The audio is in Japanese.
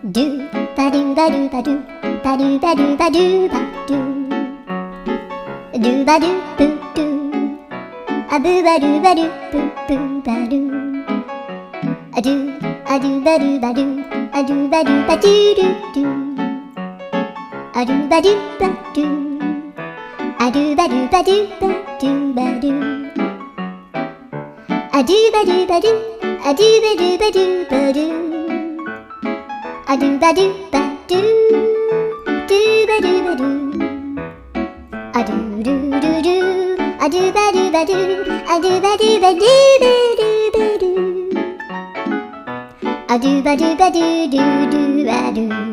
ドゥバドゥバドゥバドゥバドゥバドゥバドゥバドゥドゥバドゥブドゥアブバドゥバドゥブブバドゥアドゥアドゥバドゥバドゥアドゥバドゥバドゥドゥドゥアドゥバドゥバドゥアドゥバドゥバドゥバドゥバドゥアドゥバドゥバドゥアドゥバドゥバドゥバドゥアドゥバドゥバドゥドゥバドゥバドゥアドゥルルルアドゥバドゥバドゥアドゥバドゥバドゥバドゥバドゥアドゥバドゥバドゥドゥドゥバドゥ